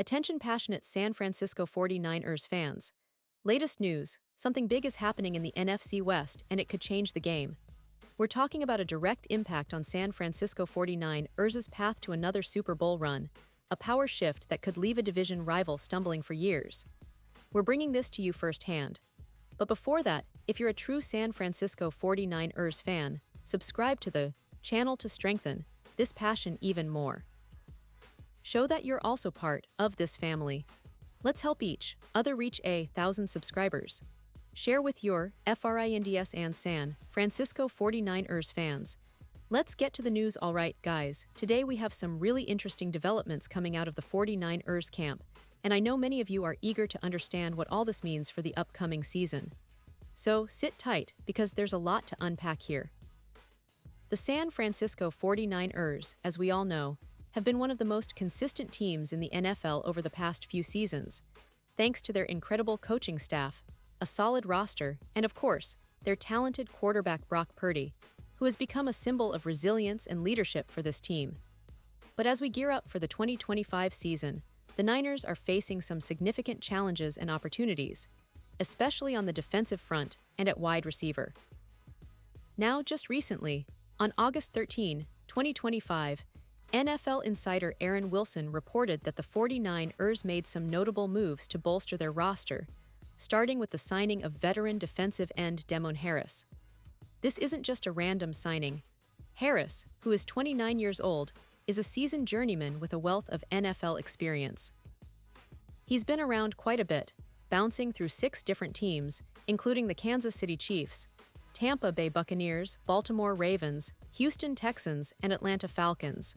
Attention passionate San Francisco 49ers fans. Latest news, something big is happening in the NFC West and it could change the game. We're talking about a direct impact on San Francisco 49ers' path to another Super Bowl run, a power shift that could leave a division rival stumbling for years. We're bringing this to you firsthand. But before that, if you're a true San Francisco 49ers fan, subscribe to the channel to strengthen this passion even more. Show that you're also part of this family. Let's help each other reach 1,000 subscribers. Share with your friends and San Francisco 49ers fans. Let's get to the news. Alright guys, today we have some really interesting developments coming out of the 49ers camp, and I know many of you are eager to understand what all this means for the upcoming season. So sit tight, because there's a lot to unpack here. The San Francisco 49ers, as we all know, have been one of the most consistent teams in the NFL over the past few seasons, thanks to their incredible coaching staff, a solid roster, and of course, their talented quarterback Brock Purdy, who has become a symbol of resilience and leadership for this team. But as we gear up for the 2025 season, the Niners are facing some significant challenges and opportunities, especially on the defensive front and at wide receiver. Now, just recently, on August 13, 2025, NFL insider Aaron Wilson reported that the 49ers made some notable moves to bolster their roster, starting with the signing of veteran defensive end Damon Harris. This isn't just a random signing. Harris, who is 29 years old, is a seasoned journeyman with a wealth of NFL experience. He's been around quite a bit, bouncing through 6 different teams, including the Kansas City Chiefs, Tampa Bay Buccaneers, Baltimore Ravens, Houston Texans, and Atlanta Falcons.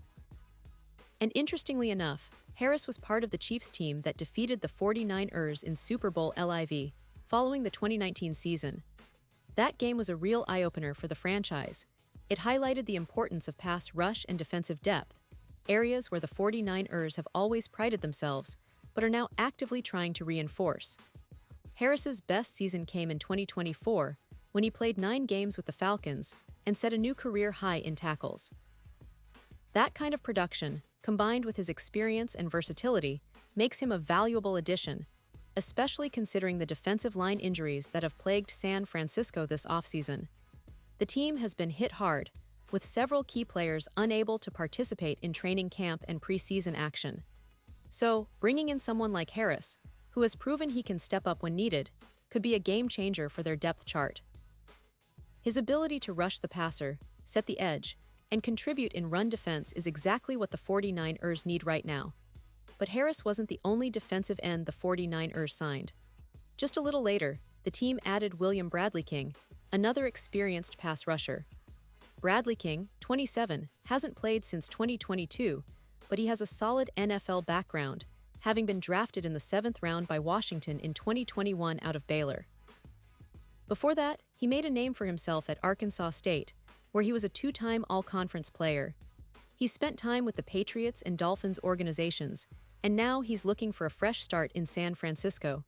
And interestingly enough, Harris was part of the Chiefs team that defeated the 49ers in Super Bowl LIV following the 2019 season. That game was a real eye-opener for the franchise. It highlighted the importance of pass rush and defensive depth, areas where the 49ers have always prided themselves, but are now actively trying to reinforce. Harris's best season came in 2024, when he played 9 games with the Falcons and set a new career high in tackles. That kind of production, combined with his experience and versatility, makes him a valuable addition, especially considering the defensive line injuries that have plagued San Francisco this offseason. The team has been hit hard, with several key players unable to participate in training camp and preseason action. So, bringing in someone like Harris, who has proven he can step up when needed, could be a game changer for their depth chart. His ability to rush the passer, set the edge, and contribute in run defense is exactly what the 49ers need right now. But Harris wasn't the only defensive end the 49ers signed. Just a little later, the team added William Bradley King, another experienced pass rusher. Bradley King, 27, hasn't played since 2022, but he has a solid NFL background, having been drafted in the 7th round by Washington in 2021 out of Baylor. Before that, he made a name for himself at Arkansas State, where he was a 2-time All-Conference player. He spent time with the Patriots and Dolphins organizations, and now he's looking for a fresh start in San Francisco.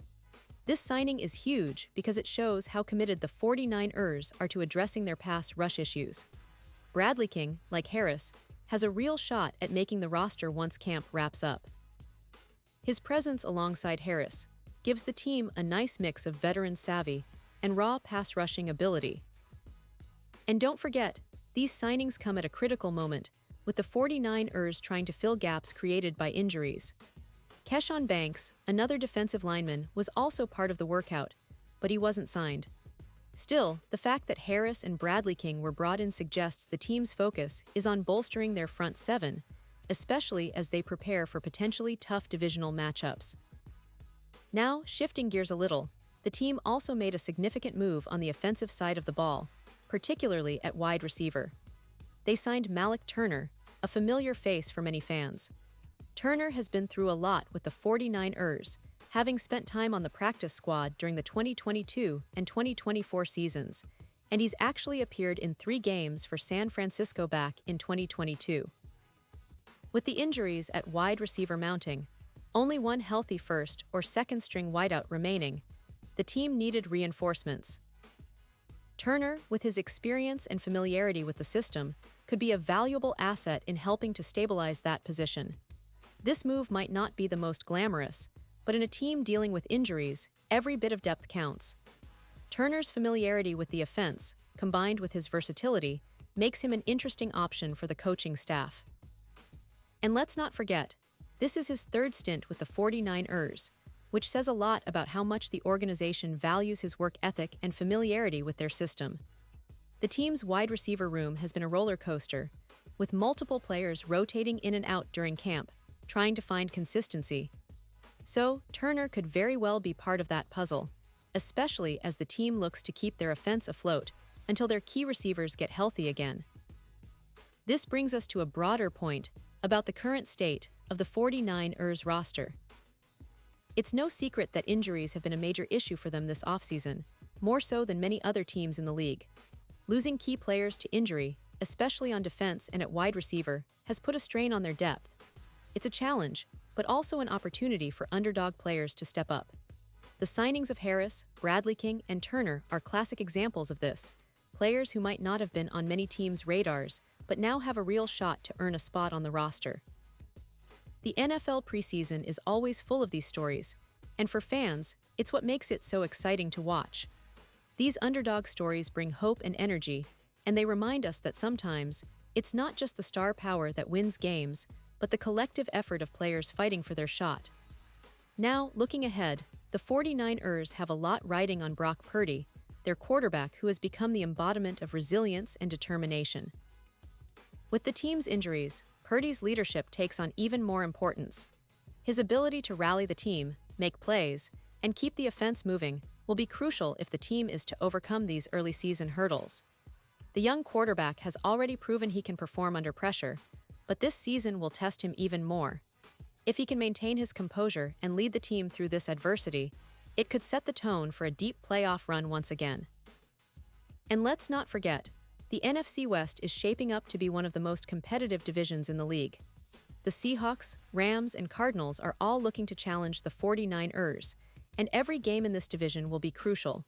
This signing is huge because it shows how committed the 49ers are to addressing their pass rush issues. Bradley King, like Harris, has a real shot at making the roster once camp wraps up. His presence alongside Harris gives the team a nice mix of veteran savvy and raw pass rushing ability. And don't forget, these signings come at a critical moment, with the 49ers trying to fill gaps created by injuries. Keshawn Banks, another defensive lineman, was also part of the workout, but he wasn't signed. Still, the fact that Harris and Bradley King were brought in suggests the team's focus is on bolstering their front 7, especially as they prepare for potentially tough divisional matchups. Now, shifting gears a little, the team also made a significant move on the offensive side of the ball, particularly at wide receiver. They signed Malik Turner, a familiar face for many fans. Turner has been through a lot with the 49ers, having spent time on the practice squad during the 2022 and 2024 seasons, and he's actually appeared in 3 games for San Francisco back in 2022. With the injuries at wide receiver mounting, only one healthy first or second string wideout remaining, the team needed reinforcements. Turner, with his experience and familiarity with the system, could be a valuable asset in helping to stabilize that position. This move might not be the most glamorous, but in a team dealing with injuries, every bit of depth counts. Turner's familiarity with the offense, combined with his versatility, makes him an interesting option for the coaching staff. And let's not forget, this is his third stint with the 49ers, which says a lot about how much the organization values his work ethic and familiarity with their system. The team's wide receiver room has been a roller coaster, with multiple players rotating in and out during camp, trying to find consistency. So, Turner could very well be part of that puzzle, especially as the team looks to keep their offense afloat until their key receivers get healthy again. This brings us to a broader point about the current state of the 49ers roster. It's no secret that injuries have been a major issue for them this offseason, more so than many other teams in the league. Losing key players to injury, especially on defense and at wide receiver, has put a strain on their depth. It's a challenge, but also an opportunity for underdog players to step up. The signings of Harris, Bradley King, and Turner are classic examples of this, players who might not have been on many teams' radars, but now have a real shot to earn a spot on the roster. The NFL preseason is always full of these stories, and for fans, it's what makes it so exciting to watch. These underdog stories bring hope and energy, and they remind us that sometimes, it's not just the star power that wins games, but the collective effort of players fighting for their shot. Now, looking ahead, the 49ers have a lot riding on Brock Purdy, their quarterback who has become the embodiment of resilience and determination. With the team's injuries, Purdy's leadership takes on even more importance. His ability to rally the team, make plays, and keep the offense moving will be crucial if the team is to overcome these early season hurdles. The young quarterback has already proven he can perform under pressure, but this season will test him even more. If he can maintain his composure and lead the team through this adversity, it could set the tone for a deep playoff run once again. And let's not forget, the NFC West is shaping up to be one of the most competitive divisions in the league. The Seahawks, Rams, and Cardinals are all looking to challenge the 49ers, and every game in this division will be crucial.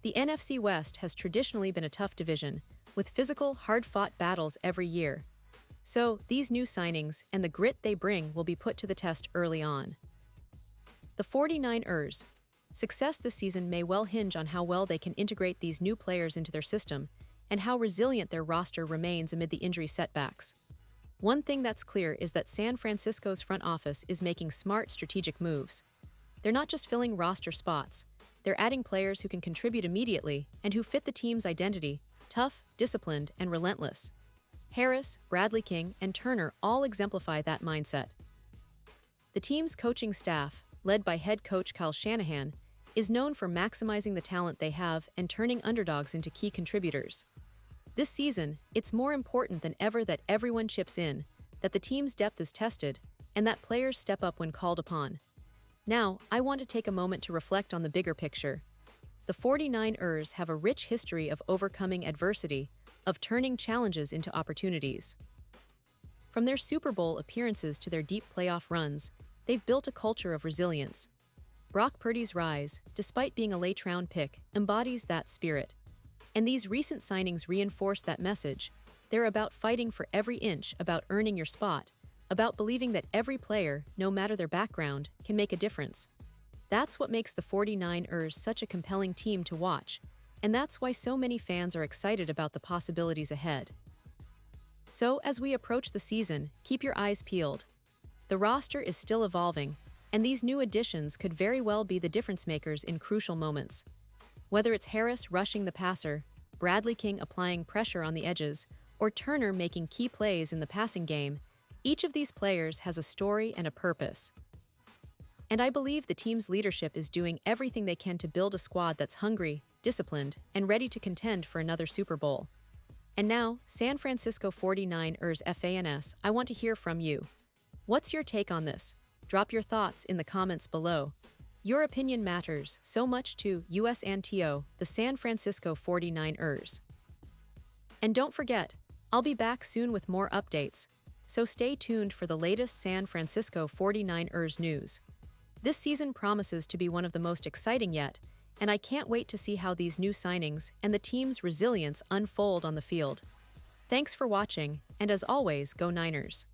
The NFC West has traditionally been a tough division, with physical, hard-fought battles every year. So, these new signings and the grit they bring will be put to the test early on. The 49ers' success this season may well hinge on how well they can integrate these new players into their system and how resilient their roster remains amid the injury setbacks. One thing that's clear is that San Francisco's front office is making smart strategic moves. They're not just filling roster spots, they're adding players who can contribute immediately and who fit the team's identity, tough, disciplined, and relentless. Harris, Bradley King, and Turner all exemplify that mindset. The team's coaching staff, led by head coach Kyle Shanahan, is known for maximizing the talent they have and turning underdogs into key contributors. This season, it's more important than ever that everyone chips in, that the team's depth is tested, and that players step up when called upon. Now, I want to take a moment to reflect on the bigger picture. The 49ers have a rich history of overcoming adversity, of turning challenges into opportunities. From their Super Bowl appearances to their deep playoff runs, they've built a culture of resilience. Brock Purdy's rise, despite being a late-round pick, embodies that spirit. And these recent signings reinforce that message. They're about fighting for every inch, about earning your spot, about believing that every player, no matter their background, can make a difference. That's what makes the 49ers such a compelling team to watch, and that's why so many fans are excited about the possibilities ahead. So, as we approach the season, keep your eyes peeled. The roster is still evolving, and these new additions could very well be the difference makers in crucial moments. Whether it's Harris rushing the passer, Bradley King applying pressure on the edges, or Turner making key plays in the passing game, each of these players has a story and a purpose. And I believe the team's leadership is doing everything they can to build a squad that's hungry, disciplined, and ready to contend for another Super Bowl. And now, San Francisco 49ers fans, I want to hear from you. What's your take on this? Drop your thoughts in the comments below. Your opinion matters so much to us and the San Francisco 49ers. And don't forget, I'll be back soon with more updates, so stay tuned for the latest San Francisco 49ers news. This season promises to be one of the most exciting yet, and I can't wait to see how these new signings and the team's resilience unfold on the field. Thanks for watching, and as always, go Niners!